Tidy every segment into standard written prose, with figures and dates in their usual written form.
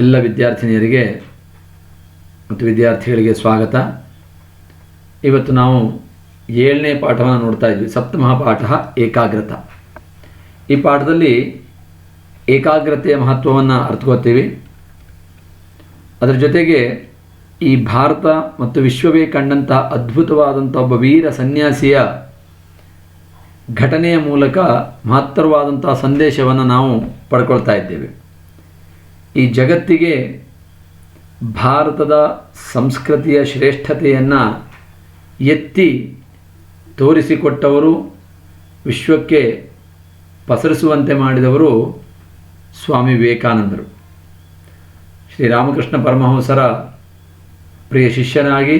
ಎಲ್ಲ ವಿದ್ಯಾರ್ಥಿನಿಯರಿಗೆ ಮತ್ತು ವಿದ್ಯಾರ್ಥಿಗಳಿಗೆ ಸ್ವಾಗತ. ಇವತ್ತು ನಾವು 7ನೇ ಪಾಠವನ್ನು ನೋಡ್ತಾ ಇದ್ವಿ. ಸಪ್ತಮಃ ಪಾಠ ಏಕಾಗ್ರತ. ಈ ಪಾಠದಲ್ಲಿ ಏಕಾಗ್ರತೆಯ ಮಹತ್ವವನ್ನು ಅರ್ಥಕೋತೀವಿ. ಅದರ ಜೊತೆಗೆ ಈ ಭಾರತ ಮತ್ತು ವಿಶ್ವವೇ ಕಂಡಂತಹ ಅದ್ಭುತವಾದಂಥ ಒಬ್ಬ ವೀರ ಸನ್ಯಾಸಿಯ ಘಟನೆಯ ಮೂಲಕ ಮಹತ್ತರವಾದಂಥ ಸಂದೇಶವನ್ನು ನಾವು ಪಡ್ಕೊಳ್ತಾ ಇದ್ದೇವೆ. ಈ ಜಗತ್ತಿಗೆ ಭಾರತದ ಸಂಸ್ಕೃತಿಯ ಶ್ರೇಷ್ಠತೆಯನ್ನು ಎತ್ತಿ ತೋರಿಸಿಕೊಟ್ಟವರು, ವಿಶ್ವಕ್ಕೆ ಪಸರಿಸುವಂತೆ ಮಾಡಿದವರು ಸ್ವಾಮಿ ವಿವೇಕಾನಂದರು. ಶ್ರೀರಾಮಕೃಷ್ಣ ಪರಮಹಂಸರ ಪ್ರಿಯ ಶಿಷ್ಯನಾಗಿ,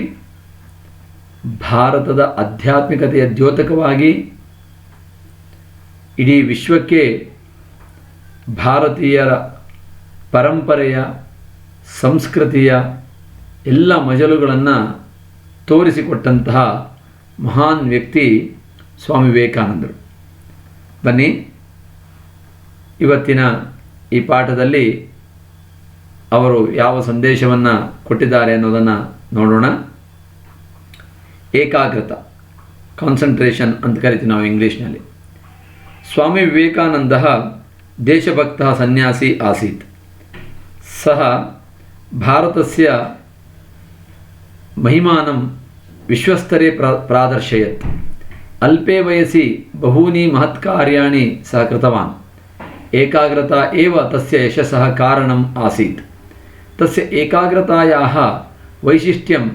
ಭಾರತದ ಆಧ್ಯಾತ್ಮಿಕತೆಯ ದ್ಯೋತಕವಾಗಿ ಇಡೀ ವಿಶ್ವಕ್ಕೆ ಭಾರತೀಯರ ಪರಂಪರೆಯ ಸಂಸ್ಕೃತಿಯ ಎಲ್ಲ ಮಜಲುಗಳನ್ನು ತೋರಿಸಿಕೊಟ್ಟಂತಹ ಮಹಾನ್ ವ್ಯಕ್ತಿ ಸ್ವಾಮಿ ವಿವೇಕಾನಂದರು. ಬನ್ನಿ, ಇವತ್ತಿನ ಈ ಪಾಠದಲ್ಲಿ ಅವರು ಯಾವ ಸಂದೇಶವನ್ನು ಕೊಟ್ಟಿದ್ದಾರೆ ಅನ್ನೋದನ್ನು ನೋಡೋಣ. ಏಕಾಗ್ರತ, ಕಾನ್ಸಂಟ್ರೇಷನ್ ಅಂತ ಕರಿತೀವಿ ನಾವು ಇಂಗ್ಲೀಷ್ನಲ್ಲಿ. ಸ್ವಾಮಿ ವಿವೇಕಾನಂದ ದೇಶಭಕ್ತ ಸನ್ಯಾಸಿ ಆಸೀತ್. ಸಹ ಭಾರತಸ್ಯ ಮಹಿಮಾನಂ ವಿಶ್ವಸ್ತರೆ ಪ್ರಾದರ್ಶಯತ್. ಅಲ್ಪೇ ವಯಸಿ ಬಹೂನಿ ಮಹತ್ಕಾರ್ಯಾಣಿ ಸಹ ಕೃತವಾನ್. ಏಕಾಗ್ರತಾ ಏವ ತಸ್ಯ ಯಶಸ್ಸಃ ಕಾರಣಂ ಆಸೀತ್. ತಸ್ಯ ಏಕಾಗ್ರತಾಯಾಃ ವೈಶಿಷ್ಟ್ಯಂ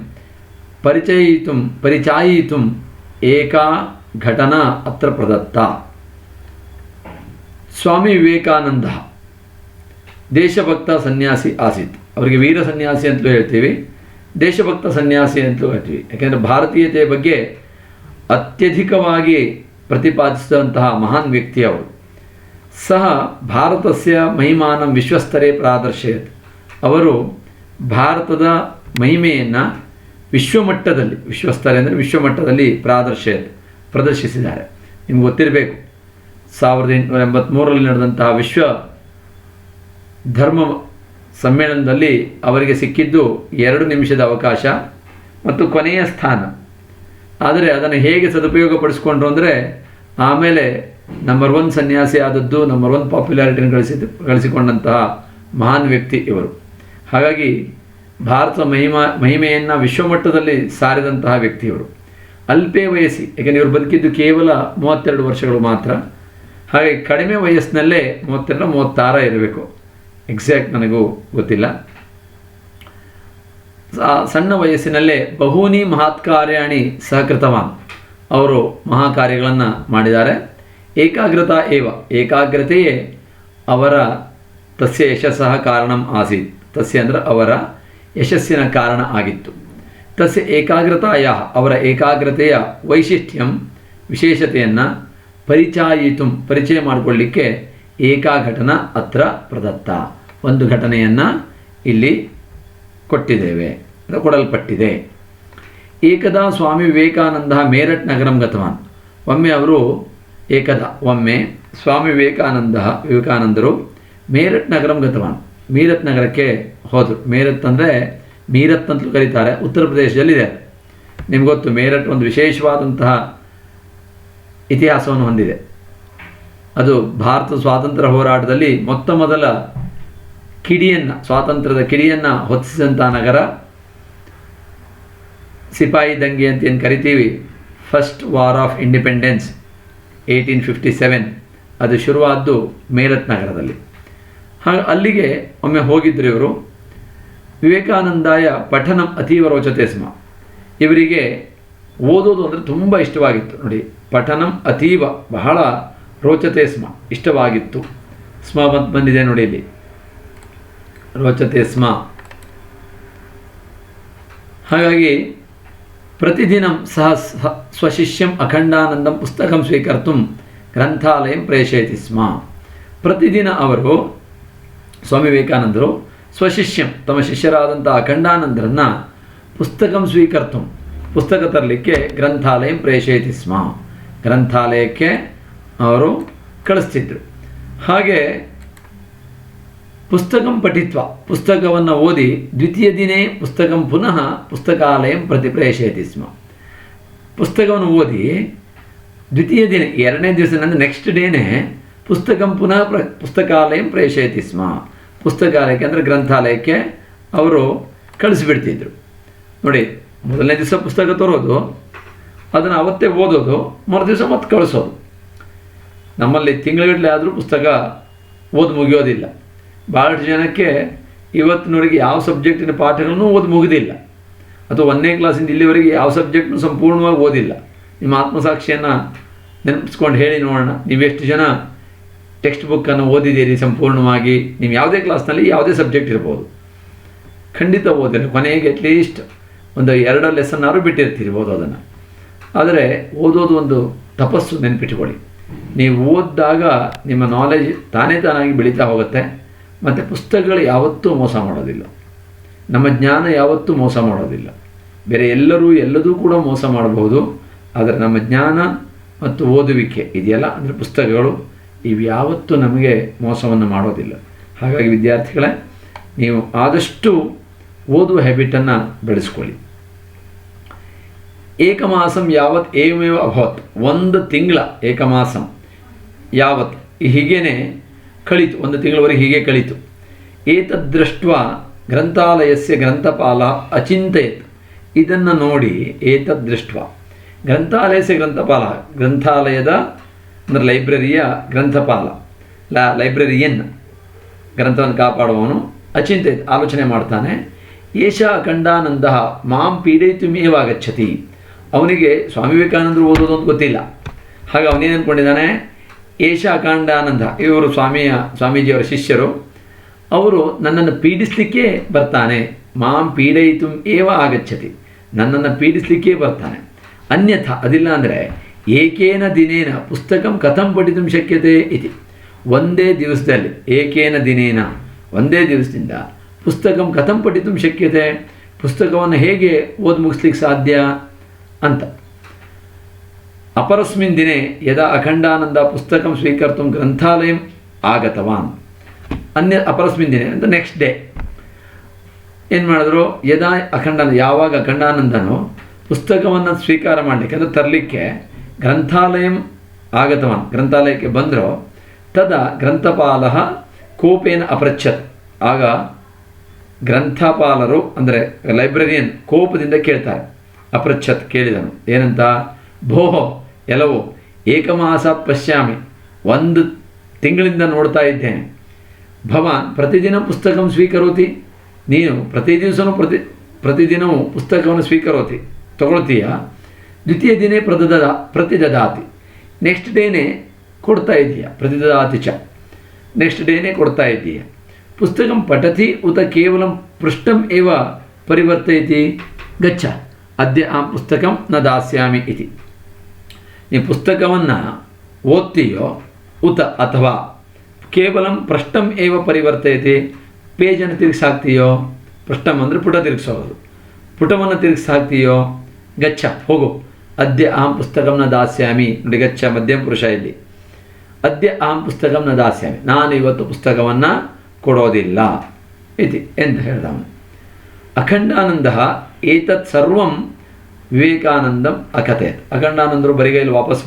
ಪರಿಚಾಯಿತುಂ ಏಕಾ ಘಟನಾ ಅತ್ರ ಪ್ರದತ್ತ. ಸ್ವಾಮಿ ವಿವೇಕಾನಂದ ದೇಶಭಕ್ತ ಸನ್ಯಾಸಿ ಆಸೀತ್. ಅವರಿಗೆ ವೀರ ಸನ್ಯಾಸಿ ಅಂತಲೂ ಹೇಳ್ತೀವಿ, ದೇಶಭಕ್ತ ಸನ್ಯಾಸಿ ಅಂತಲೂ ಹೇಳ್ತೀವಿ. ಯಾಕೆಂದರೆ ಭಾರತೀಯತೆಯ ಬಗ್ಗೆ ಅತ್ಯಧಿಕವಾಗಿ ಪ್ರತಿಪಾದಿಸಿದಂತಹ ಮಹಾನ್ ವ್ಯಕ್ತಿ ಅವರು. ಸಹ ಭಾರತಸ್ಯ ಮಹಿಮಾನಂ ವಿಶ್ವಸ್ತರೇ ಪ್ರಾದರ್ಶಯತ್. ಅವರು ಭಾರತದ ಮಹಿಮೆಯನ್ನು ವಿಶ್ವಮಟ್ಟದಲ್ಲಿ, ವಿಶ್ವಸ್ತರೆ ಅಂದರೆ ವಿಶ್ವಮಟ್ಟದಲ್ಲಿ ಪ್ರದರ್ಶಿಸಿದ್ದಾರೆ. ನಿಮ್ಗೆ ಗೊತ್ತಿರಬೇಕು, 1883ರಲ್ಲಿ ನಡೆದಂತಹ ವಿಶ್ವ ಧರ್ಮ ಸಮ್ಮೇಳನದಲ್ಲಿ ಅವರಿಗೆ ಸಿಕ್ಕಿದ್ದು 2 ನಿಮಿಷದ ಅವಕಾಶ ಮತ್ತು ಕೊನೆಯ ಸ್ಥಾನ. ಆದರೆ ಅದನ್ನು ಹೇಗೆ ಸದುಪಯೋಗಪಡಿಸ್ಕೊಂಡ್ರು ಅಂದರೆ, ಆಮೇಲೆ ನಂಬರ್ 1 ಸನ್ಯಾಸಿ ಆದದ್ದು, ನಂಬರ್ 1 ಪಾಪ್ಯುಲಾರಿಟಿಯನ್ನು ಗಳಿಸಿಕೊಂಡಂತಹ ಮಹಾನ್ ವ್ಯಕ್ತಿ ಇವರು. ಹಾಗಾಗಿ ಭಾರತ ಮಹಿಮೆಯನ್ನು ವಿಶ್ವಮಟ್ಟದಲ್ಲಿ ಸಾರಿದಂತಹ ವ್ಯಕ್ತಿಯವರು. ಅಲ್ಪೇ ವಯಸ್ಸಿ, ಯಾಕೆಂದರೆ ಇವರು ಬದುಕಿದ್ದು ಕೇವಲ 32 ವರ್ಷಗಳು ಮಾತ್ರ. ಹಾಗೆ ಕಡಿಮೆ ವಯಸ್ಸಿನಲ್ಲೇ 32-36 ಇರಬೇಕು, ಎಕ್ಸಾಕ್ಟ್ ನನಗೂ ಗೊತ್ತಿಲ್ಲ. ಸಣ್ಣ ವಯಸ್ಸಿನಲ್ಲೇ ಬಹೂನಿ ಮಹತ್ಕಾರ್ಯಾಣಿ ಸಹಕೃತವಾನ್. ಅವರು ಮಹಾಕಾರ್ಯಗಳನ್ನು ಮಾಡಿದ್ದಾರೆ. ಏಕಾಗ್ರತಾ ಏವ, ಏಕಾಗ್ರತೆಯೇ ಅವರ ತಸ್ಯ ಯಶಸ್ಸಃ ಕಾರಣಂ ಆಸೀತ್. ತಸ್ಯ ಅಂದರೆ ಅವರ ಯಶಸ್ಸಿನ ಕಾರಣ ಆಗಿತ್ತು. ತಸ್ಯ ಏಕಾಗ್ರತಾಯ, ಅವರ ಏಕಾಗ್ರತೆಯ ವೈಶಿಷ್ಟ್ಯಂ ವಿಶೇಷತೆಯನ್ನು ಪರಿಚಯ ಮಾಡಿಕೊಳ್ಳಿಕ್ಕೆ ಏಕಾ ಘಟನಾ ಅತ್ರ ಪ್ರದತ್ತ. ಒಂದು ಘಟನೆಯನ್ನು ಇಲ್ಲಿ ಕೊಡಲ್ಪಟ್ಟಿದೆ. ಏಕದಾ ಸ್ವಾಮಿ ವಿವೇಕಾನಂದ ಮೇರಠ್ ನಗರಂ ಗತವಾನ್. ಒಮ್ಮೆ ಸ್ವಾಮಿ ವಿವೇಕಾನಂದರು ಮೇರಠ್ ನಗರಂ ಗತವಾನ್, ಮೀರತ್ ನಗರಕ್ಕೆ ಹೋದರು. ಮೇರತ್ ಅಂದರೆ ಮೀರತ್ ಅಂತಲೂ ಕರೀತಾರೆ, ಉತ್ತರ ಪ್ರದೇಶದಲ್ಲಿದೆ. ನಿಮ್ಗೆ ಗೊತ್ತು, ಮೇರಠ್ ಒಂದು ವಿಶೇಷವಾದಂತಹ ಇತಿಹಾಸವನ್ನು ಹೊಂದಿದೆ. ಅದು ಭಾರತ ಸ್ವಾತಂತ್ರ್ಯ ಹೋರಾಟದಲ್ಲಿ ಮೊತ್ತ ಮೊದಲ ಸ್ವಾತಂತ್ರ್ಯದ ಕಿಡಿಯನ್ನು ಹೊತ್ತಿಸಿದಂಥ ನಗರ. ಸಿಪಾಯಿ ದಂಗೆ ಅಂತ ಏನು ಕರಿತೀವಿ, ಫಸ್ಟ್ ವಾರ್ ಆಫ್ ಇಂಡಿಪೆಂಡೆನ್ಸ್ 1857, ಅದು ಶುರುವಾದ್ದು ಮೇರತ್ ನಗರದಲ್ಲಿ. ಹಾಗೆ ಅಲ್ಲಿಗೆ ಒಮ್ಮೆ ಹೋಗಿದ್ದರು ಇವರು. ವಿವೇಕಾನಂದಾಯ ಪಠನಂ ಅತೀವ ರೋಚತೆ ಸ್ಮ. ಇವರಿಗೆ ಓದೋದು ಅಂದರೆ ತುಂಬ ಇಷ್ಟವಾಗಿತ್ತು. ನೋಡಿ, ಪಠನಂ ಅತೀವ, ಬಹಳ ರೋಚತೆ ಸ್ಮ, ಇಷ್ಟವಾಗಿತ್ತು. ಸ್ಮ ಬಂದಿದೆ ನೋಡಿ ಇಲ್ಲಿ, ರೋಚತೆ ಸ್ಮ. ಹಾಗಾಗಿ ಪ್ರತಿದಿನ ಸಹ ಸ್ವಶಿಷ್ಯಂ ಅಖಂಡಾನಂದಂ ಪುಸ್ತಕಂ ಸ್ವೀಕರ್ತುಂ ಗ್ರಂಥಾಲಯಂ ಪ್ರೇಷಯತಿ ಸ್ಮ. ಪ್ರತಿದಿನ ಅವರು, ಸ್ವಾಮಿ ವಿವೇಕಾನಂದರು ಸ್ವಶಿಷ್ಯಂ, ತಮ್ಮ ಶಿಷ್ಯರಾದಂಥ ಅಖಂಡಾನಂದರನ್ನು ಪುಸ್ತಕಂ ಸ್ವೀಕರ್ತುಂ, ಪುಸ್ತಕ ತರಲಿಕ್ಕೆ ಗ್ರಂಥಾಲಯಂ ಪ್ರೇಷಯತಿ ಸ್ಮ, ಗ್ರಂಥಾಲಯಕ್ಕೆ ಅವರು ಕಳಿಸ್ತಿದ್ರು. ಹಾಗೆ ಪುಸ್ತಕಂ ಪಠಿತ್ವ, ಪುಸ್ತಕವನ್ನು ಓದಿ ದ್ವಿತೀಯ ದಿನೇ ಪುಸ್ತಕಂ ಪುನಃ ಪುಸ್ತಕಾಲಯಂ ಪ್ರತಿ ಪ್ರೇಷಯತಿ ಸ್ಮ. ಪುಸ್ತಕವನ್ನು ಓದಿ ದ್ವಿತೀಯ ದಿನ, ಎರಡನೇ ದಿವಸ ಅಂದರೆ ನೆಕ್ಸ್ಟ್ ಡೇನೇ ಪುಸ್ತಕಂ ಪುನಃ ಪುಸ್ತಕಾಲಯಂ ಪ್ರೇಷಯತಿ ಸ್ಮ. ಪುಸ್ತಕಾಲಯಕ್ಕೆ ಅಂದರೆ ಗ್ರಂಥಾಲಯಕ್ಕೆ ಅವರು ಕಳಿಸಿಬಿಡ್ತಿದ್ರು. ನೋಡಿ, ಮೊದಲನೇ ದಿವಸ ಪುಸ್ತಕ ತರೋದು, ಅದನ್ನು ಅವತ್ತೇ ಓದೋದು, ಮರುದಿವಸ ಮತ್ತೆ ಕಳಿಸೋದು. ನಮ್ಮಲ್ಲಿ ತಿಂಗಳುಗಟ್ಟಲೆ ಆದರೂ ಪುಸ್ತಕ ಓದಿ ಮುಗಿಯೋದಿಲ್ಲ. ಭಾಳಷ್ಟು ಜನಕ್ಕೆ ಇವತ್ತಿನವರೆಗೆ ಯಾವ ಸಬ್ಜೆಕ್ಟಿನ ಪಾಠಗಳನ್ನು ಓದಿ ಮುಗಿದಿಲ್ಲ, ಅಥವಾ 1ನೇ ಕ್ಲಾಸಿಂದ ಇಲ್ಲಿವರೆಗೆ ಯಾವ ಸಬ್ಜೆಕ್ಟ್ನು ಸಂಪೂರ್ಣವಾಗಿ ಓದಿಲ್ಲ. ನಿಮ್ಮ ಆತ್ಮಸಾಕ್ಷಿಯನ್ನು ನೆನಪಿಸ್ಕೊಂಡು ಹೇಳಿ ನೋಡೋಣ, ನೀವೆಷ್ಟು ಜನ ಟೆಕ್ಸ್ಟ್ ಬುಕ್ಕನ್ನು ಓದಿದ್ದೀರಿ ಸಂಪೂರ್ಣವಾಗಿ? ನೀವು ಯಾವುದೇ ಕ್ಲಾಸ್ನಲ್ಲಿ ಯಾವುದೇ ಸಬ್ಜೆಕ್ಟ್ ಇರ್ಬೋದು, ಖಂಡಿತ ಓದಿರಿ. ಕೊನೆಗೆ ಅಟ್ಲೀಸ್ಟ್ ಒಂದು 2 ಲೆಸನ್ನಾರು ಬಿಟ್ಟಿರ್ತೀರಿ ಓದೋದನ್ನು. ಆದರೆ ಓದೋದು ಒಂದು ತಪಸ್ಸು, ನೆನಪಿಟ್ಕೊಳ್ಳಿ. ನೀವು ಓದಿದಾಗ ನಿಮ್ಮ ನಾಲೆಜ್ ತಾನಾಗಿ ಬೆಳೀತಾ ಹೋಗುತ್ತೆ. ಮತ್ತು ಪುಸ್ತಕಗಳು ಯಾವತ್ತೂ ಮೋಸ ಮಾಡೋದಿಲ್ಲ, ನಮ್ಮ ಜ್ಞಾನ ಯಾವತ್ತೂ ಮೋಸ ಮಾಡೋದಿಲ್ಲ. ಬೇರೆ ಎಲ್ಲದೂ ಕೂಡ ಮೋಸ ಮಾಡಬಹುದು, ಆದರೆ ನಮ್ಮ ಜ್ಞಾನ ಮತ್ತು ಓದುವಿಕೆ ಇದೆಯಲ್ಲ, ಅಂದರೆ ಪುಸ್ತಕಗಳು, ಇವು ಯಾವತ್ತೂ ನಮಗೆ ಮೋಸವನ್ನು ಮಾಡೋದಿಲ್ಲ. ಹಾಗಾಗಿ ವಿದ್ಯಾರ್ಥಿಗಳೇ, ನೀವು ಆದಷ್ಟು ಓದುವ ಹ್ಯಾಬಿಟನ್ನು ಬೆಳೆಸ್ಕೊಳ್ಳಿ. ಏಕಮಾಸಂ ಯಾವತ್ ಏವಮೇವ ಅಭವತ್, 1 ತಿಂಗಳ ಏಕಮಾಸಂ ಯಾವತ್ ಹೀಗೇ ಕಳೀತು, 1 ತಿಂಗಳವರೆಗೆ ಹೀಗೆ ಕಳೀತು. ಏತದ್ದೃಷ್ಟ ಗ್ರಂಥಾಲಯಸ್ಯ ಗ್ರಂಥಪಾಲ ಅಚಿಂತಯತ್, ಇದನ್ನು ನೋಡಿ, ಏತದ್ದೃಷ್ಟ ಗ್ರಂಥಾಲಯಸ್ಯ ಗ್ರಂಥಪಾಲ, ಗ್ರಂಥಾಲಯದ ಅಂದರೆ ಲೈಬ್ರರಿಯ ಗ್ರಂಥಪಾಲ, ಲೈಬ್ರರಿಯನ್, ಗ್ರಂಥವನ್ನು ಕಾಪಾಡುವವನು, ಅಚಿಂತಯತ್ ಆಲೋಚನೆ ಮಾಡ್ತಾನೆ. ಏಷ ಅಖಂಡಾನಂದ ಮಾಂ ಪೀಡಯಿತುಮೇವಾಗಚ್ಚತಿ, ಅವನಿಗೆ ಸ್ವಾಮಿ ವಿವೇಕಾನಂದರು ಓದೋದು ಅಂತ ಗೊತ್ತಿಲ್ಲ. ಹಾಗೆ ಅವನೇನು ಅಂದ್ಕೊಂಡಿದ್ದಾನೆ, ಏಷ ಅಖಂಡಾನಂದ, ಇವರು ಸ್ವಾಮೀಜಿಯವರ ಶಿಷ್ಯರು, ಅವರು ನನ್ನನ್ನು ಪೀಡಿಸಲಿಕ್ಕೆ ಬರ್ತಾನೆ. ಮಾಂ ಪೀಡಯಿತು ಏವ ಆಗಚ್ಚತಿ, ನನ್ನನ್ನು ಪೀಡಿಸಲಿಕ್ಕೆ ಬರ್ತಾನೆ. ಅನ್ಯಥ ಅದಿಲ್ಲ ಅಂದರೆ ಏಕೇನ ದಿನೇನ ಪುಸ್ತಕಂ ಕಥಂ ಪಠಿತು ಶಕ್ಯತೆ ಇತಿ, ಒಂದೇ ದಿವಸದಲ್ಲಿ, ಏಕೇನ ದಿನೇನ ಒಂದೇ ದಿವಸದಿಂದ ಪುಸ್ತಕಂ ಕಥಂ ಪಠಿತು ಶಕ್ಯತೆ, ಪುಸ್ತಕವನ್ನು ಹೇಗೆ ಓದಿ ಮುಗಿಸ್ಲಿಕ್ಕೆ ಸಾಧ್ಯ ಅಂತ. ಅಪರಸ್ಮಿನ್ ದಿನೇ ಯದಾ ಅಖಂಡಾನಂದ ಪುಸ್ತಕಂ ಸ್ವೀಕರ್ತು ಗ್ರಂಥಾಲಯಂ ಆಗತವಾನ್, ಅಪರಸ್ಮಿನ್ ದಿನೇ ಅಂತ ನೆಕ್ಸ್ಟ್ ಡೇ ಏನು ಮಾಡಿದ್ರು, ಯದಾ ಯಾವಾಗ ಅಖಂಡಾನಂದನು ಪುಸ್ತಕವನ್ನು ಸ್ವೀಕಾರ ಮಾಡಲಿಕ್ಕೆ ಅಂದರೆ ತರಲಿಕ್ಕೆ ಗ್ರಂಥಾಲಯಂ ಆಗತವಾನ್, ಗ್ರಂಥಾಲಯಕ್ಕೆ ಬಂದರು. ತದಾ ಗ್ರಂಥಪಾಲ ಕೋಪೇನ ಅಪೃಚ್ಛತ್, ಆಗ ಗ್ರಂಥಪಾಲರು ಅಂದರೆ ಲೈಬ್ರರಿಯನ್ ಕೋಪದಿಂದ ಕೇಳ್ತಾರೆ. ಅಪೃಚ್ಛತ್ ಕೇಳಿದನು, ಏನಂತ, ಭೋಹೋ ಎಲ್ಲವೋ ಏಕಮಾಸ ಪಶ್ಯಾಮಿ, 1 ತಿಂಗಳಿಂದ ನೋಡ್ತಾ ಇದ್ದೇನೆ. ಭವಾನ್ ಪ್ರತಿದಿನ ಪುಸ್ತಕಂ ಸ್ವೀಕರೋತಿ, ನೀನು ಪ್ರತಿದಿನವೂ ಪುಸ್ತಕವನ್ನು ಸ್ವೀಕರೋತಿ ತಗೊಳ್ತೀಯ. ದ್ವಿತೀಯ ದಿನೇ ಪ್ರತಿದದಾತಿ, ನೆಕ್ಸ್ಟ್ ಡೇನೇ ಕೊಡ್ತಾ ಇದ್ದೀಯ. ಪ್ರತಿದದಾತಿ ಚ, ನೆಕ್ಸ್ಟ್ ಡೇನೇ ಕೊಡ್ತಾ ಇದ್ದೀಯ. ಪುಸ್ತಕಂ ಪಠತಿ ಉತ ಕೇವಲ ಪೃಷ್ಠಂ ಏವ ಪರಿವರ್ತಯತಿ, ಗಚ್ಚ ಅದ್ಯ ಆ ಪುಸ್ತಕಂ ನ ದಾಸ್ಯಾಮಿ ಇತಿ. ನೀವು ಪುಸ್ತಕವನ್ನು ಓದ್ತೀಯೋ ಉತ ಅಥವಾ ಕೇವಲ ಪೃಷ್ಠಂ ಏವ ಪರಿವರ್ತಯತಿ, ಪೇಜನ್ನು ತಿರುಗಿಸಾಕ್ತೀಯೋ, ಪೃಷ್ಠಂ ಅಂದರೆ ಪುಟ ತಿರುಗಿಸೋದು, ಪುಟವನ್ನು ತಿರುಗಿಸಾಕ್ತೀಯೋ, ಗಚ್ಚ ಹೋಗು. ಅದ್ಯ ಅಹಂ ಪುಸ್ತಕಂ ನ ದಾಸ್ಯಾಮಿ, ನೋಡಿ ಗಚ್ಚ ಮಧ್ಯಮ ಪುರುಷ ಇಲ್ಲಿ. ಅದ್ಯ ಅಹಂ ಪುಸ್ತಕಂ ನ ದಾಸ್ಯಾಮಿ, ನಾನು ಇವತ್ತು ಪುಸ್ತಕವನ್ನು ಕೊಡೋದಿಲ್ಲ ಇತಿ ಎಂದು ಹೇಳಿದವನು. ಅಖಂಡಾನಂದ ಏತತ್ ಸರ್ವಂ ವಿವೇಕಾನಂದಂ ಅಕಥಯತ್, ಅಖಂಡಾನಂದರು ಬರಿಗೈಲಿ ವಾಪಸ್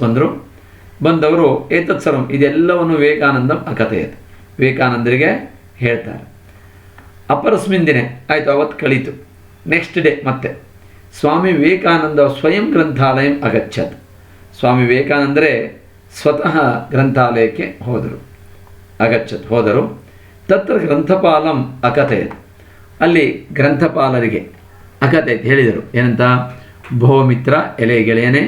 ಬಂದವರು ಏತತ್ ಸರ್ವಂ ಇದೆಲ್ಲವನ್ನು ವಿವೇಕಾನಂದಂ ಅಕಥಯತ್, ವಿವೇಕಾನಂದರಿಗೆ ಹೇಳ್ತಾರೆ. ಅಪರಸ್ಮಿನ್ ದಿನೇ ಆಯಿತು, ಅವತ್ತು ಕಳೀತು. ನೆಕ್ಸ್ಟ್ ಡೇ ಮತ್ತೆ ಸ್ವಾಮಿ ವಿವೇಕಾನಂದ ಸ್ವಯಂ ಗ್ರಂಥಾಲಯಂ ಅಗಚ್ಚತ್, ಸ್ವಾಮಿ ವಿವೇಕಾನಂದರೇ ಸ್ವತಃ ಗ್ರಂಥಾಲಯಕ್ಕೆ ಹೋದರು. ತತ್ರ ಗ್ರಂಥಪಾಲಂ ಅಕಥಯತ್, ಅಲ್ಲಿ ಗ್ರಂಥಪಾಲರಿಗೆ ಅಕಥಯತ್ ಹೇಳಿದರು, ಏನಂತ, ಭೋ ಮಿತ್ರ, ಎಲೆ ಗೆಳೆಯನೇ,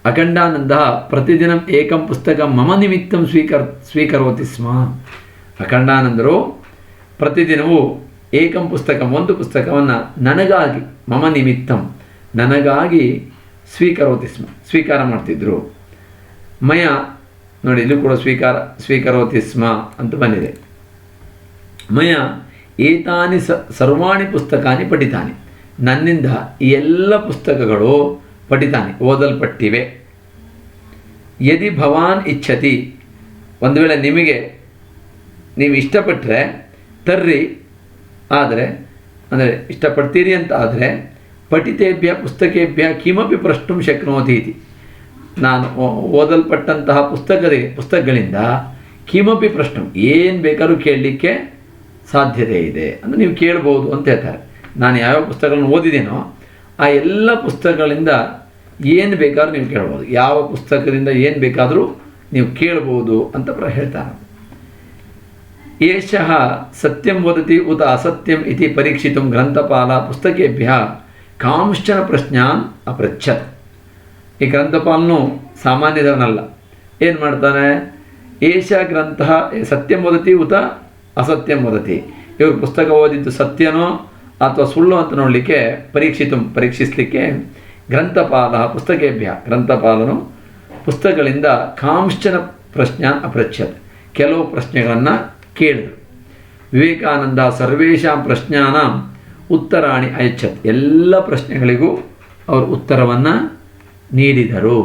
ಅಖಂಡಾನಂದ ಪ್ರತಿದಿನ ಏಕಂ ಪುಸ್ತಕ ಮಮ ನಿಮಿತ್ತಂ ಸ್ವೀಕರೋತಿ ಸ್ಮ. ಅಖಂಡಾನಂದರು ಪ್ರತಿದಿನವೂ ಏಕಂ ಪುಸ್ತಕ, 1 ಪುಸ್ತಕವನ್ನು ನನಗಾಗಿ, ಮಮ ನಿಮಿತ್ತಂ ನನಗಾಗಿ ಸ್ವೀಕರೋತಿ ಸ್ಮ, ಸ್ವೀಕಾರ ಮಾಡ್ತಿದ್ರು. ಮಯ ನೋಡಿ, ಇಲ್ಲೂ ಕೂಡ ಸ್ವೀಕರೋತಿ ಸ್ಮ ಅಂತ ಬಂದಿದೆ. ಮಯ ಏತಾನಿ ಸರ್ವಾಣಿ ಪುಸ್ತಕಾನಿ ಪಠಿತಾನಿ, ನನ್ನಿಂದ ಈ ಎಲ್ಲ ಪುಸ್ತಕಗಳು ಪಠಿತಾನಿ ಓದಲ್ಪಟ್ಟಿವೆ. ಯದಿ ಭವಾನ್ ಇಚ್ಛತಿ, ಒಂದು ವೇಳೆ ನೀವು ಇಷ್ಟಪಟ್ಟರೆ ತರ್ರಿ ಆದರೆ ಅಂದರೆ ಇಷ್ಟಪಡ್ತೀರಿ ಅಂತ ಆದರೆ ಪಠಿತೇಭ್ಯ ಪುಸ್ತಕೇಭ್ಯ ಕಿಮಪಿ ಪ್ರಷ್ಟುಂ ಶಕ್ನೋತಿ ಇತಿ. ನಾನು ಓದಲ್ಪಟ್ಟಂತಹ ಪುಸ್ತಕಗಳಿಂದ ಕಿಮಪಿ ಪ್ರಶ್ನೆ ಏನು ಬೇಕಾದ್ರೂ ಕೇಳಲಿಕ್ಕೆ ಸಾಧ್ಯತೆ ಇದೆ ಅಂದರೆ ನೀವು ಕೇಳ್ಬೋದು ಅಂತ ಹೇಳ್ತಾರೆ. ನಾನು ಯಾವ್ಯಾವ ಪುಸ್ತಕಗಳನ್ನು ಓದಿದ್ದೇನೋ ಆ ಎಲ್ಲ ಪುಸ್ತಕಗಳಿಂದ ಏನು ಬೇಕಾದ್ರೂ ನೀವು ಕೇಳ್ಬೋದು, ಯಾವ ಪುಸ್ತಕದಿಂದ ಏನು ಬೇಕಾದರೂ ನೀವು ಕೇಳ್ಬೋದು ಅಂತ ಹೇಳ್ತಾರೆ. ಏಷಃ ಸತ್ಯಂ ವದತಿ ಉತ ಅಸತ್ಯಂ ಇತಿ ಪರೀಕ್ಷಿತುಂ ಗ್ರಂಥಪಾಲ ಪುಸ್ತಕೇಭ್ಯ ಕಾಂಶ್ಚನ ಪ್ರಶ್ನಾನ್ ಅಪೃಚ್ಛತ್. ಈ ಗ್ರಂಥಪಾಲನು ಸಾಮಾನ್ಯದವನಲ್ಲ, ಏನು ಮಾಡ್ತಾನೆ, ಏಷ ಗ್ರಂಥ ಸತ್ಯಂ ವದತಿ ಉತ ಅಸತ್ಯಂ ವದತಿ, ಇವರು ಪುಸ್ತಕ ಓದಿದ್ದು ಸತ್ಯನೋ ಅಥವಾ ಸುಳ್ಳು ಅಂತ ನೋಡಲಿಕ್ಕೆ ಪರೀಕ್ಷಿಸಲಿಕ್ಕೆ ಗ್ರಂಥಪಾಲ ಪುಸ್ತಕೇಭ್ಯ ಗ್ರಂಥಪಾಲನು ಪುಸ್ತಕಗಳಿಂದ ಕಾಂಶ್ಚನ ಪ್ರಶ್ನಾನ್ ಅಪೃಚ್ಛತ್, ಕೆಲವು ಪ್ರಶ್ನೆಗಳನ್ನು ಕೇಳಿದರು. ವಿವೇಕಾನಂದ ಸರ್ವೇಷಾಂ ಪ್ರಶ್ನಾನಾಂ ಉತ್ತರಾಣಿ ಅಯಚ್ಛತ್, ಎಲ್ಲ ಪ್ರಶ್ನೆಗಳಿಗೂ ಅವರು ಉತ್ತರವನ್ನು ನೀಡಿದರು.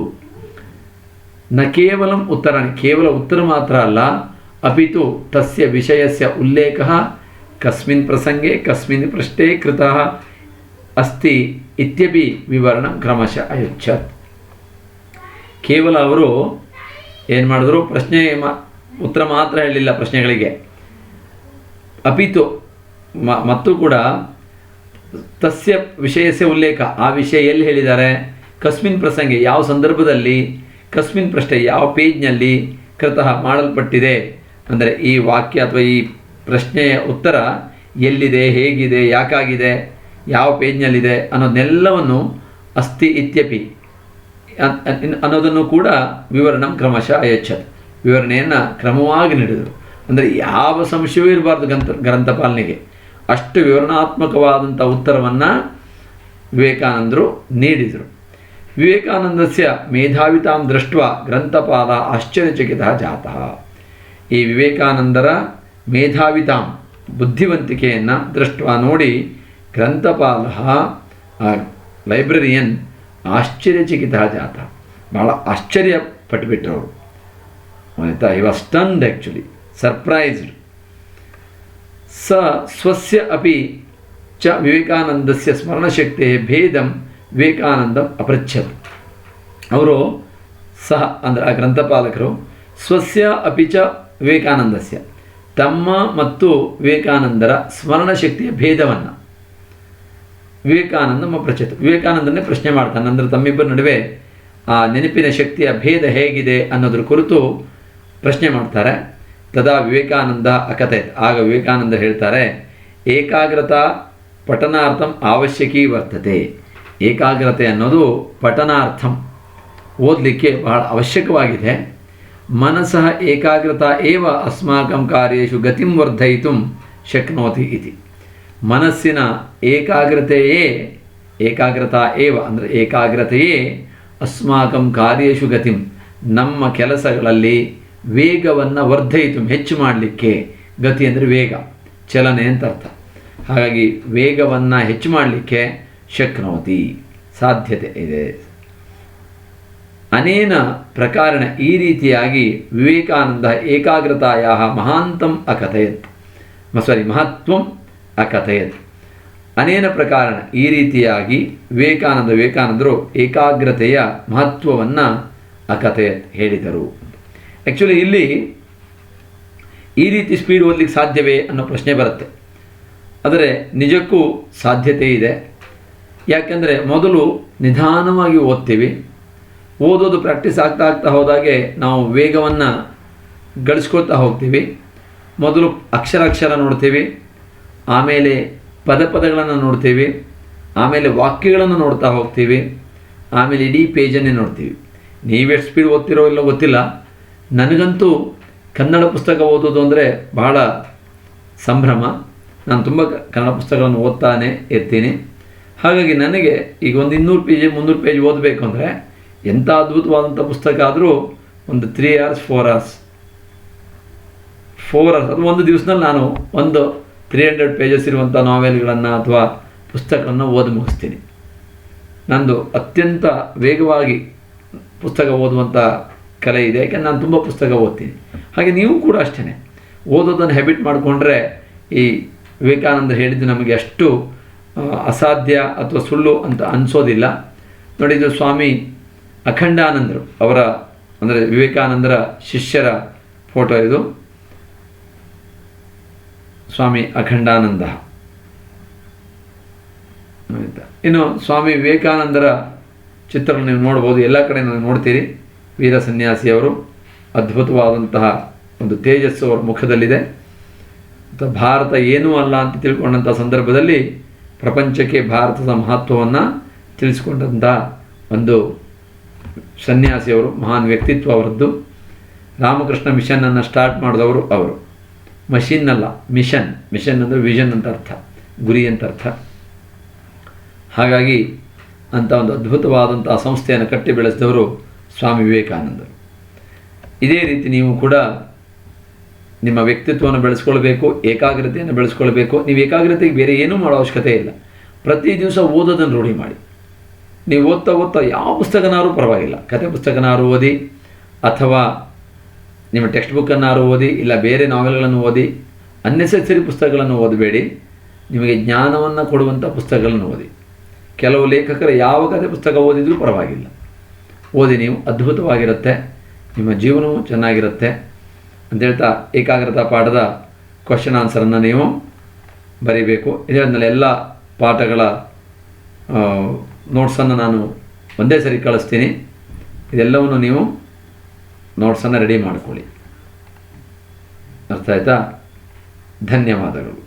ನ ಕೇವಲಂ ಉತ್ತರಾಣಿ, ಕೇವಲ ಉತ್ತರ ಮಾತ್ರ ಅಲ್ಲ, ಅಪಿತು ತಸ್ಯ ವಿಷಯಸ್ಯ ಉಲ್ಲೇಖ ಕಸ್ಮಿನ್ ಪ್ರಸಂಗೆ ಕಸ್ಮಿನ್ ಪೃಷ್ಠೆ ಕೃತಃ ಅಸ್ತಿ ಇತ್ಯಪಿ ವಿವರಣಂ ಕ್ರಮಶಃ ಅಯಚ್ಛತ್. ಕೇವಲ ಅವರು ಏನು ಮಾಡಿದ್ರು, ಉತ್ತರ ಮಾತ್ರ ಹೇಳಲಿಲ್ಲ ಪ್ರಶ್ನೆಗಳಿಗೆ, ಅಪಿತು ಮತ್ತು ಕೂಡ ತಸ್ಯ ವಿಷಯಸ್ಯ ಉಲ್ಲೇಖ, ಆ ವಿಷಯ ಎಲ್ಲಿ ಹೇಳಿದ್ದಾರೆ, ಕಸ್ಮಿನ್ ಪ್ರಸಂಗೆ ಯಾವ ಸಂದರ್ಭದಲ್ಲಿ, ಕಸ್ಮಿನ್ ಪ್ರಶ್ನೆ ಯಾವ ಪೇಜ್ನಲ್ಲಿ, ಕೃತಃ ಮಾಡಲ್ಪಟ್ಟಿದೆ ಅಂದರೆ ಈ ವಾಕ್ಯ ಅಥವಾ ಈ ಪ್ರಶ್ನೆಯ ಉತ್ತರ ಎಲ್ಲಿದೆ, ಹೇಗಿದೆ, ಯಾಕಾಗಿದೆ, ಯಾವ ಪೇಜ್ನಲ್ಲಿದೆ ಅನ್ನೋದನ್ನೆಲ್ಲವನ್ನು ಅಸ್ತಿ ಇತ್ಯಪಿ ಅನ್ನೋದನ್ನು ಕೂಡ ವಿವರಣಂ ಕ್ರಮಶಃ ಅಯಚ್ಛತ್, ವಿವರಣೆಯನ್ನು ಕ್ರಮವಾಗಿ ನೀಡಿದರು. ಅಂದರೆ ಯಾವ ಸಂಶಯವೂ ಇರಬಾರ್ದು ಗ್ರಂಥಪಾಲನೆಗೆ, ಅಷ್ಟು ವಿವರಣಾತ್ಮಕವಾದಂಥ ಉತ್ತರವನ್ನು ವಿವೇಕಾನಂದರು ನೀಡಿದರು. ವಿವೇಕಾನಂದಸ್ಯ ಮೇಧಾವಿತಾಂ ದೃಷ್ಟ ಗ್ರಂಥಪಾಲ ಆಶ್ಚರ್ಯಚಕಿತಃ ಜಾತಃ. ಈ ವಿವೇಕಾನಂದರ ಮೇಧಾವಿತಾಂ ಬುದ್ಧಿವಂತಿಕೆಯನ್ನು ದೃಷ್ಟ ನೋಡಿ ಗ್ರಂಥಪಾಲ ಲೈಬ್ರರಿಯನ್ ಆಶ್ಚರ್ಯಚಕಿತಃ ಜಾತಃ, ಭಾಳ ಆಶ್ಚರ್ಯಪಟ್ಟುಬಿಟ್ರು ಅವರು. ಆಯಿತಾ, ಐ ವಾಸ್ ಸ್ಟನ್ಡ್ ಆ್ಯಕ್ಚುಲಿ, ಸರ್ಪ್ರೈಸ್ಡ್. ಸ್ವಸ್ಯ ಅಪಿ ಚ ವಿವೇಕಾನಂದಸ್ಯ ಸ್ಮರಣಶಕ್ತಿಯ ಭೇದಂ ವಿವೇಕಾನಂದಂ ಅಪೃಚ್ಛತ್. ಅವರು ಅಂದರೆ ಆ ಗ್ರಂಥಪಾಲಕರು ಸ್ವಸ್ಯ ಅಪಿ ಚ ವಿವೇಕಾನಂದಸ್ಯ, ತಮ್ಮ ಮತ್ತು ವಿವೇಕಾನಂದರ ಸ್ಮರಣಶಕ್ತಿಯ ಭೇದವನ್ನು ವಿವೇಕಾನಂದಂ ಅಪೃಚ್ಛತ್, ವಿವೇಕಾನಂದನೇ ಪ್ರಶ್ನೆ ಮಾಡ್ತಾನೆ. ಅಂದರೆ ತಮ್ಮಿಬ್ಬರ ನಡುವೆ ಆ ನೆನಪಿನ ಶಕ್ತಿಯ ಭೇದ ಹೇಗಿದೆ ಅನ್ನೋದ್ರ ಕುರಿತು ಪ್ರಶ್ನೆ ಮಾಡ್ತಾರೆ. ತದಾ ವಿವೇಕಾನಂದ ಅಕಥಯತ್, ಆಗ ವಿವೇಕಾನಂದ ಹೇಳ್ತಾರೆ, ಏಕಾಗ್ರತಾ ಪಠನಾರ್ಥಂ ಅವಶ್ಯಕೀ ವರ್ತತೆ. ಏಕಾಗ್ರತೆ ಅನ್ನೋದು ಪಠನಾರ್ಥಂ, ಓದಲಿಕ್ಕೆ ಬಹಳ ಅವಶ್ಯಕವಾಗಿದೆ. ಮನಸಃ ಏಕಾಗ್ರತಾ ಏವ ಅಸ್ಮಾಕಂ ಕಾರ್ಯೇಷು ಗತಿಂ ವರ್ಧಯಿತುಂ ಶಕ್ನೋತಿ ಇತಿ. ಮನಸ್ಸಿನ ಏಕಾಗ್ರತಾ ಏವ ಅಂದರೆ ಏಕಾಗ್ರತೆಯೇ ಅಸ್ಮಾಕಂ ಕಾರ್ಯೇಷು ಗತಿಂ, ನಮ್ಮ ಕೆಲಸಗಳಲ್ಲಿ ವೇಗವನ್ನು ವರ್ಧಯಿತು ಹೆಚ್ಚು ಮಾಡಲಿಕ್ಕೆ, ಗತಿ ಅಂದರೆ ವೇಗ, ಚಲನೆ ಅಂತ ಅರ್ಥ. ಹಾಗಾಗಿ ವೇಗವನ್ನು ಹೆಚ್ಚು ಮಾಡಲಿಕ್ಕೆ ಶಕ್ನೋತಿ, ಸಾಧ್ಯತೆ ಇದೆ. ಅನೇನ ಪ್ರಕಾರಣ, ಈ ರೀತಿಯಾಗಿ ವಿವೇಕಾನಂದ ಏಕಾಗ್ರತಾಯ ಮಹಾಂತಂ ಅಕಥಯತ್, ಮಹತ್ವಂ ಅಕಥಯತ್. ಅನೇನ ಪ್ರಕಾರಣ, ಈ ರೀತಿಯಾಗಿ ವಿವೇಕಾನಂದರು ಏಕಾಗ್ರತೆಯ ಮಹತ್ವವನ್ನು ಅಕಥಯತ್ ಹೇಳಿದರು. ಆ್ಯಕ್ಚುಲಿ ಇಲ್ಲಿ ಈ ರೀತಿ ಸ್ಪೀಡ್ ಓದಲಿಕ್ಕೆ ಸಾಧ್ಯವೇ ಅನ್ನೋ ಪ್ರಶ್ನೆ ಬರುತ್ತೆ. ಆದರೆ ನಿಜಕ್ಕೂ ಸಾಧ್ಯತೆ ಇದೆ. ಯಾಕೆಂದರೆ ಮೊದಲು ನಿಧಾನವಾಗಿ ಓದ್ತೀವಿ, ಓದೋದು ಪ್ರಾಕ್ಟೀಸ್ ಆಗ್ತಾ ಹೋದಾಗೆ ನಾವು ವೇಗವನ್ನು ಗಳಿಸ್ಕೊಳ್ತಾ ಹೋಗ್ತೀವಿ. ಮೊದಲು ಅಕ್ಷರ ನೋಡ್ತೀವಿ, ಆಮೇಲೆ ಪದಗಳನ್ನು ನೋಡ್ತೀವಿ, ಆಮೇಲೆ ವಾಕ್ಯಗಳನ್ನು ನೋಡ್ತಾ ಹೋಗ್ತೀವಿ, ಆಮೇಲೆ ಇಡೀ ಪೇಜನ್ನೇ ನೋಡ್ತೀವಿ. ನೀವೆಷ್ಟು ಸ್ಪೀಡ್ ಓದ್ತಿರೋ ಇಲ್ಲೋ ಗೊತ್ತಿಲ್ಲ, ನನಗಂತೂ ಕನ್ನಡ ಪುಸ್ತಕ ಓದೋದು ಅಂದರೆ ಬಹಳ ಸಂಭ್ರಮ. ನಾನು ತುಂಬ ಕನ್ನಡ ಪುಸ್ತಕಗಳನ್ನು ಓದ್ತಾನೆ ಇರ್ತೀನಿ. ಹಾಗಾಗಿ ನನಗೆ ಈಗ ಒಂದು 200 ಪೇಜ್ 300 ಪೇಜ್ ಓದಬೇಕು ಅಂದರೆ ಎಂಥ ಅದ್ಭುತವಾದಂಥ ಪುಸ್ತಕ ಆದರೂ ಒಂದು 3 hours 4 hours ಅದು ಒಂದು ದಿವಸದಲ್ಲಿ ನಾನು ಒಂದು 300 ಪೇಜಸ್ ಇರುವಂಥ ನಾವೆಲ್ಗಳನ್ನು ಅಥವಾ ಪುಸ್ತಕಗಳನ್ನು ಓದಿ ಮುಗಿಸ್ತೀನಿ. ನಂದು ಅತ್ಯಂತ ವೇಗವಾಗಿ ಪುಸ್ತಕ ಓದುವಂಥ ಕಲೆ ಇದೆ, ಯಾಕೆಂದರೆ ನಾನು ತುಂಬ ಪುಸ್ತಕ ಓದ್ತೀನಿ. ಹಾಗೆ ನೀವು ಕೂಡ ಅಷ್ಟೇ ಓದೋದನ್ನು ಹ್ಯಾಬಿಟ್ ಮಾಡಿಕೊಂಡ್ರೆ ಈ ವಿವೇಕಾನಂದ ಹೇಳಿದ್ದು ನಮಗೆ ಅಷ್ಟು ಅಸಾಧ್ಯ ಅಥವಾ ಸುಳ್ಳು ಅಂತ ಅನಿಸೋದಿಲ್ಲ. ನೋಡಿ, ಇದು ಸ್ವಾಮಿ ಅಖಂಡಾನಂದರು ಅವರ, ಅಂದರೆ ವಿವೇಕಾನಂದರ ಶಿಷ್ಯರ ಫೋಟೋ ಇದು. ಸ್ವಾಮಿ ಅಖಂಡಾನಂದ. ಆಯಿತಾ, ಇನ್ನು ಸ್ವಾಮಿ ವಿವೇಕಾನಂದರ ಚಿತ್ರವನ್ನು ನೀವು ನೋಡ್ಬೋದು, ಎಲ್ಲ ಕಡೆ ನೀವು ನೋಡ್ತೀರಿ. ವೀರ ಸನ್ಯಾಸಿಯವರು ಅದ್ಭುತವಾದಂತಹ ಒಂದು ತೇಜಸ್ಸು ಅವರ ಮುಖದಲ್ಲಿದೆ. ಮತ್ತು ಭಾರತ ಏನೂ ಅಲ್ಲ ಅಂತ ತಿಳ್ಕೊಂಡಂಥ ಸಂದರ್ಭದಲ್ಲಿ ಪ್ರಪಂಚಕ್ಕೆ ಭಾರತದ ಮಹತ್ವವನ್ನು ತಿಳಿಸ್ಕೊಂಡಂಥ ಒಂದು ಸನ್ಯಾಸಿಯವರು, ಮಹಾನ್ ವ್ಯಕ್ತಿತ್ವ ಅವರದ್ದು. ರಾಮಕೃಷ್ಣ ಮಿಷನನ್ನು ಸ್ಟಾರ್ಟ್ ಮಾಡಿದವರು ಅವರು. ಮಷಿನ್ ಅಲ್ಲ, ಮಿಷನ್. ಮಿಷನ್ ಅಂದರೆ ವಿಷನ್ ಅಂತ ಅರ್ಥ, ಗುರಿ ಅಂತ ಅರ್ಥ. ಹಾಗಾಗಿ ಅಂಥ ಒಂದು ಅದ್ಭುತವಾದಂಥ ಸಂಸ್ಥೆಯನ್ನು ಕಟ್ಟಿ ಬೆಳೆಸಿದವರು ಸ್ವಾಮಿ ವಿವೇಕಾನಂದರು. ಇದೇ ರೀತಿ ನೀವು ಕೂಡ ನಿಮ್ಮ ವ್ಯಕ್ತಿತ್ವವನ್ನು ಬೆಳೆಸ್ಕೊಳ್ಬೇಕು, ಏಕಾಗ್ರತೆಯನ್ನು ಬೆಳೆಸ್ಕೊಳ್ಬೇಕು. ನೀವು ಏಕಾಗ್ರತೆಗೆ ಬೇರೆ ಏನೂ ಮಾಡೋ ಅವಶ್ಯಕತೆ ಇಲ್ಲ. ಪ್ರತಿ ದಿವಸ ಓದೋದನ್ನು ರೂಢಿ ಮಾಡಿ. ನೀವು ಓದ್ತಾ ಓದ್ತಾ ಯಾವ ಪುಸ್ತಕನಾದ್ರೂ ಪರವಾಗಿಲ್ಲ, ಕತೆ ಪುಸ್ತಕನಾದ್ರೂ ಓದಿ, ಅಥವಾ ನಿಮ್ಮ ಟೆಕ್ಸ್ಟ್ ಬುಕ್ಕನ್ನಾದ್ರೂ ಓದಿ, ಇಲ್ಲ ಬೇರೆ ನಾವೆಲ್ಗಳನ್ನು ಓದಿ. ಅನ್ನೆಸೆಸರಿ ಪುಸ್ತಕಗಳನ್ನು ಓದಬೇಡಿ. ನಿಮಗೆ ಜ್ಞಾನವನ್ನು ಕೊಡುವಂಥ ಪುಸ್ತಕಗಳನ್ನು ಓದಿ. ಕೆಲವು ಲೇಖಕರ ಯಾವ ಕತೆ ಪುಸ್ತಕ ಓದಿದರೂ ಪರವಾಗಿಲ್ಲ, ಓದಿ. ನೀವು ಅದ್ಭುತವಾಗಿರುತ್ತೆ, ನಿಮ್ಮ ಜೀವನವೂ ಚೆನ್ನಾಗಿರುತ್ತೆ ಅಂತ ಹೇಳ್ತಾ ಏಕಾಗ್ರತಾ ಪಾಠದ ಕ್ವಶನ್ ಆನ್ಸರನ್ನು ನೀವು ಬರೀಬೇಕು. ಇದರಲ್ಲಿ ಎಲ್ಲ ಪಾಠಗಳ ನೋಟ್ಸನ್ನು ನಾನು ಒಂದೇ ಸರಿ ಕಳಿಸ್ತೀನಿ. ಇದೆಲ್ಲವನ್ನು ನೀವು ನೋಟ್ಸನ್ನು ರೆಡಿ ಮಾಡಿಕೊಳ್ಳಿ. ಅರ್ಥ ಆಯ್ತಾ? ಧನ್ಯವಾದಗಳು.